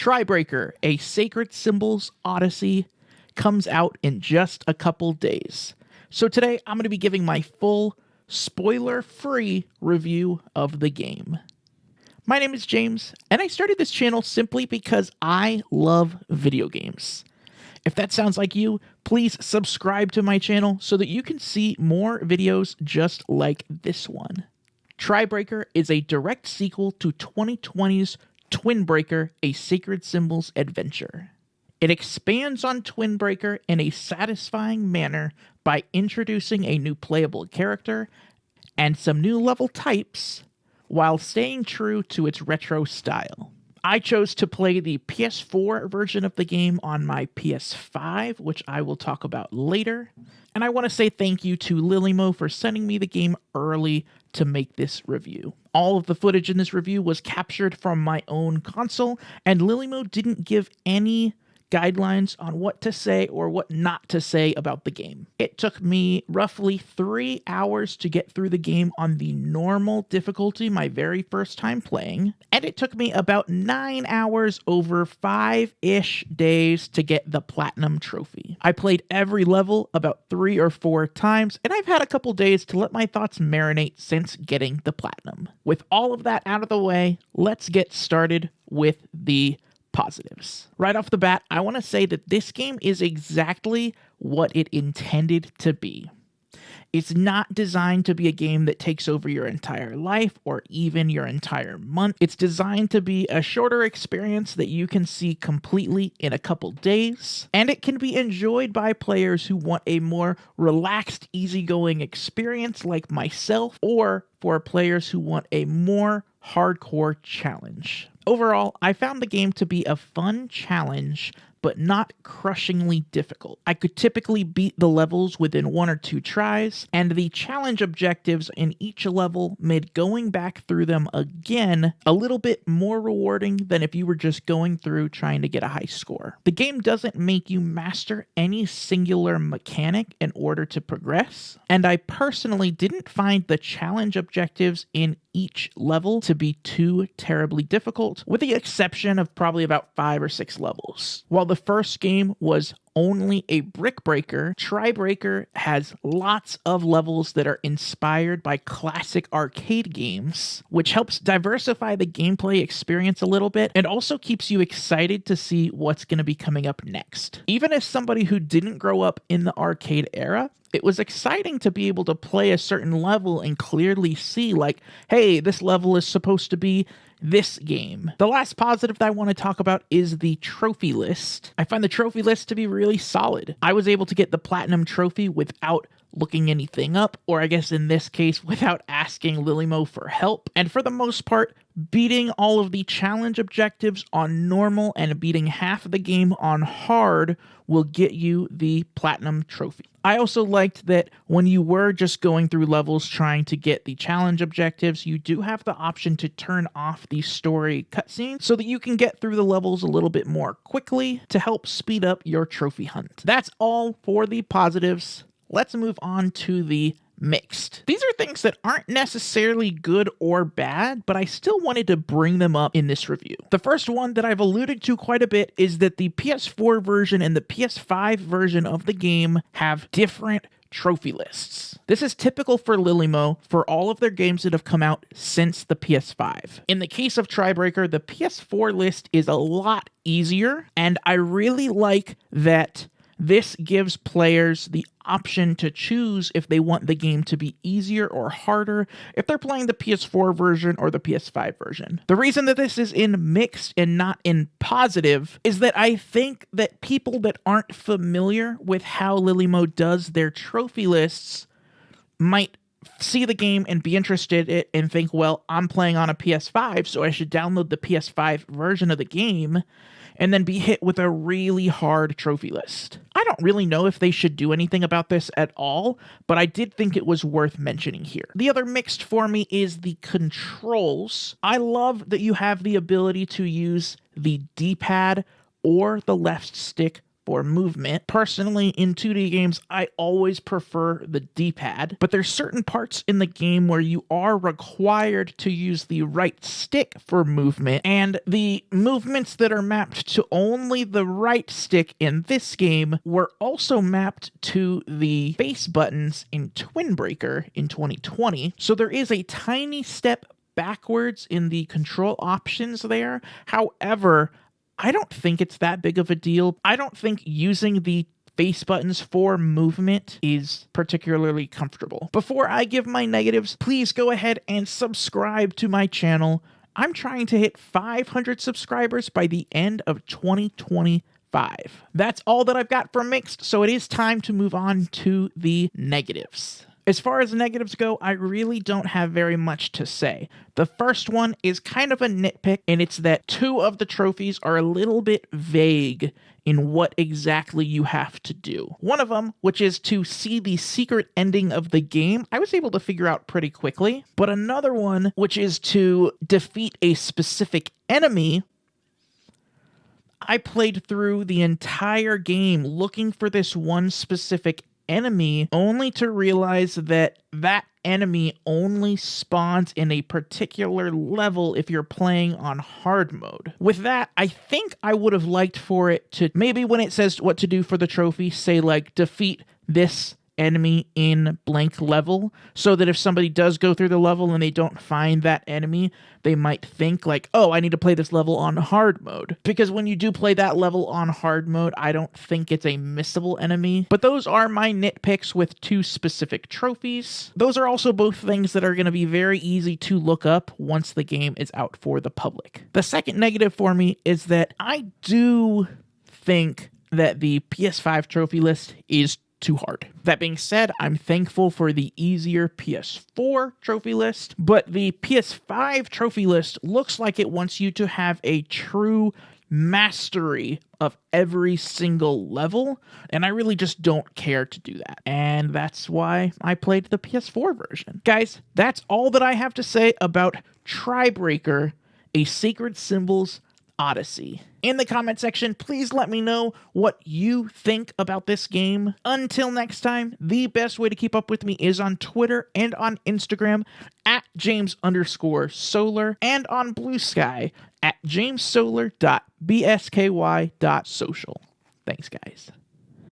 Tribreaker, a Sacred Symbols Odyssey, comes out in just a couple days. So today I'm going to be giving my full, spoiler-free review of the game. My name is James, and I started this channel simply because I love video games. If that sounds like you, please subscribe to my channel so that you can see more videos just like this one. Tribreaker is a direct sequel to 2020's Twinbreaker, a Sacred Symbols adventure. It expands on Twinbreaker in a satisfying manner by introducing a new playable character and some new level types while staying true to its retro style. I chose to play the PS4 version of the game on my PS5, which I will talk about later. And I want to say thank you to Lillymo for sending me the game early to make this review. All of the footage in this review was captured from my own console, and Lillymo didn't give any guidelines on what to say or what not to say about the game. It took me roughly 3 hours to get through the game on the normal difficulty my very first time playing, and it took me about 9 hours over 5-ish days to get the Platinum Trophy. I played every level about 3 or 4 times, and I've had a couple days to let my thoughts marinate since getting the Platinum. With all of that out of the way, let's get started with the positives. Right off the bat, I want to say that this game is exactly what it intended to be. It's not designed to be a game that takes over your entire life or even your entire month. It's designed to be a shorter experience that you can see completely in a couple days, and it can be enjoyed by players who want a more relaxed, easygoing experience like myself, or for players who want a more hardcore challenge. Overall, I found the game to be a fun challenge, but not crushingly difficult. I could typically beat the levels within 1 or 2 tries, and the challenge objectives in each level made going back through them again a little bit more rewarding than if you were just going through trying to get a high score. The game doesn't make you master any singular mechanic in order to progress, and I personally didn't find the challenge objectives in each level to be too terribly difficult, with the exception of probably about 5 or 6 levels. While the first game was only a brick breaker, Tribreaker has lots of levels that are inspired by classic arcade games, which helps diversify the gameplay experience a little bit and also keeps you excited to see what's going to be coming up next. Even as somebody who didn't grow up in the arcade era, it was exciting to be able to play a certain level and clearly see, like, hey, this level is supposed to be this game. The last positive that I want to talk about is the trophy list. I find the trophy list to be really solid. I was able to get the Platinum Trophy without looking anything up, or I guess in this case, without asking Lillymo for help. And for the most part, beating all of the challenge objectives on normal and beating half of the game on hard will get you the Platinum Trophy. I also liked that when you were just going through levels trying to get the challenge objectives, you do have the option to turn off the story cutscenes so that you can get through the levels a little bit more quickly to help speed up your trophy hunt. That's all for the positives. Let's move on to the mixed. These are things that aren't necessarily good or bad, but I still wanted to bring them up in this review. The first one that I've alluded to quite a bit is that the PS4 version and the PS5 version of the game have different trophy lists. This is typical for Lillymo for all of their games that have come out since the PS5. In the case of Tribreaker, the PS4 list is a lot easier, and I really like that this gives players the option to choose if they want the game to be easier or harder if they're playing the PS4 version or the PS5 version. The reason that this is in mixed and not in positive is that I think that people that aren't familiar with how Lillymo does their trophy lists might see the game and be interested in it and think, well, I'm playing on a PS5, so I should download the PS5 version of the game and then be hit with a really hard trophy list. I don't really know if they should do anything about this at all, but I did think it was worth mentioning here. The other mixed for me is the controls. I love that you have the ability to use the D-pad or the left stick for movement. Personally, in 2D games, I always prefer the D-pad, but there's certain parts in the game where you are required to use the right stick for movement, and the movements that are mapped to only the right stick in this game were also mapped to the face buttons in Twin Breaker in 2020. So there is a tiny step backwards in the control options there. However, I don't think it's that big of a deal. I don't think using the face buttons for movement is particularly comfortable. Before I give my negatives, please go ahead and subscribe to my channel. I'm trying to hit 500 subscribers by the end of 2025. That's all that I've got for mixed, so it is time to move on to the negatives. As far as negatives go, I really don't have very much to say. The first one is kind of a nitpick, and it's that 2 of the trophies are a little bit vague in what exactly you have to do. One of them, which is to see the secret ending of the game, I was able to figure out pretty quickly. But another one, which is to defeat a specific enemy, I played through the entire game looking for this one specific enemy, only to realize that that enemy only spawns in a particular level if you're playing on hard mode. With that, I think I would have liked for it to, maybe when it says what to do for the trophy, say like defeat this enemy in blank level, so that if somebody does go through the level and they don't find that enemy, they might think like, oh, I need to play this level on hard mode. Because when you do play that level on hard mode, I don't think it's a missable enemy. But those are my nitpicks with 2 specific trophies. Those are also both things that are going to be very easy to look up once the game is out for the public. The second negative for me is that I do think that the PS5 trophy list is too hard. That being said, I'm thankful for the easier PS4 trophy list, but the PS5 trophy list looks like it wants you to have a true mastery of every single level, and I really just don't care to do that. And that's why I played the PS4 version. Guys, that's all that I have to say about Tribreaker, a Sacred Symbols Odyssey. In the comment section, please let me know what you think about this game. Until next time, the best way to keep up with me is on Twitter and on Instagram at James_Solar and on Blue Sky at jamessolar.bsky.social. Thanks, guys.